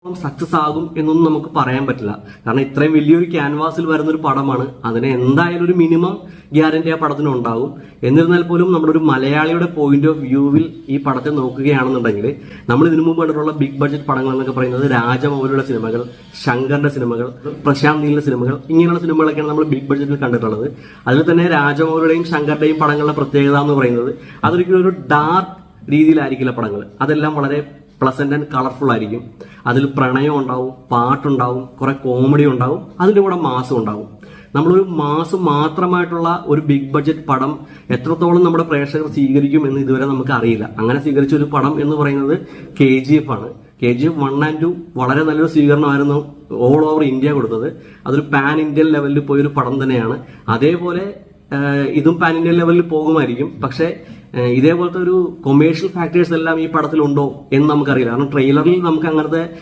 Success ആകും എന്നൊന്നും നമുക്ക് പറയാൻ പറ്റില്ല. കാരണം ഇത്രയും വലിയൊരു ക്യാൻവാസിൽ വരുന്നൊരു പടമാണ്. അതിന് എന്തായാലും ഒരു മിനിമം ഗ്യാരണ്ടി ആ പടത്തിന് ഉണ്ടാകും. എന്നിരുന്നാൽ പോലും നമ്മുടെ ഒരു മലയാളിയുടെ പോയിന്റ് ഓഫ് വ്യൂവിൽ ഈ പടത്തെ നോക്കുകയാണെന്നുണ്ടെങ്കിൽ നമ്മൾ ഇതിനു മുമ്പ് കണ്ടിട്ടുള്ള ബിഗ് ബഡ്ജറ്റ് പടങ്ങൾ എന്നൊക്കെ പറയുന്നത് രാജമൗലിയുടെ സിനിമകൾ, ശങ്കറിന്റെ സിനിമകൾ, പ്രശാന്ത് നീലിന്റെ സിനിമകൾ, ഇങ്ങനെയുള്ള സിനിമകളൊക്കെയാണ് നമ്മൾ ബിഗ് ബഡ്ജറ്റിൽ കണ്ടിട്ടുള്ളത്. അതിൽ തന്നെ രാജമൗലിയുടെയും ശങ്കറിന്റെയും പടങ്ങളുടെ പ്രത്യേകത എന്ന് പറയുന്നത് അതൊരിക്കലും ഒരു ഡാർക്ക് രീതിയിലായിരിക്കില്ല പടങ്ങൾ. അതെല്ലാം വളരെ പ്ലസന്റ് ആൻഡ് കളർഫുൾ ആയിരിക്കും. അതിൽ പ്രണയം ഉണ്ടാവും, പാട്ടുണ്ടാവും, കുറെ കോമഡി ഉണ്ടാവും, അതിന്റെ കൂടെ മാസം ഉണ്ടാവും. നമ്മളൊരു മാസം മാത്രമായിട്ടുള്ള ഒരു ബിഗ് ബഡ്ജറ്റ് പടം എത്രത്തോളം നമ്മുടെ പ്രേക്ഷകർ സ്വീകരിക്കും എന്ന് ഇതുവരെ നമുക്ക് അറിയില്ല. അങ്ങനെ സ്വീകരിച്ച ഒരു പടം എന്ന് പറയുന്നത് KGF ആണ്. KGF 1 and 2 വളരെ നല്ലൊരു സ്വീകരണമായിരുന്നു ഓൾ ഓവർ ഇന്ത്യ കൊടുത്തത്. അതൊരു പാൻ ഇന്ത്യൻ ലെവലിൽ പോയൊരു പടം തന്നെയാണ്. അതേപോലെ ഇതും പാൻ ഇന്ത്യൻ ലെവലിൽ പോകുമായിരിക്കും. പക്ഷേ ഇതേപോലത്തെ ഒരു കൊമേഴ്ഷ്യൽ ഫാക്ടേഴ്സ് എല്ലാം ഈ പടത്തിലുണ്ടോ എന്ന് നമുക്കറിയില്ല. കാരണം ട്രെയിലറിൽ നമുക്ക് അങ്ങനത്തെ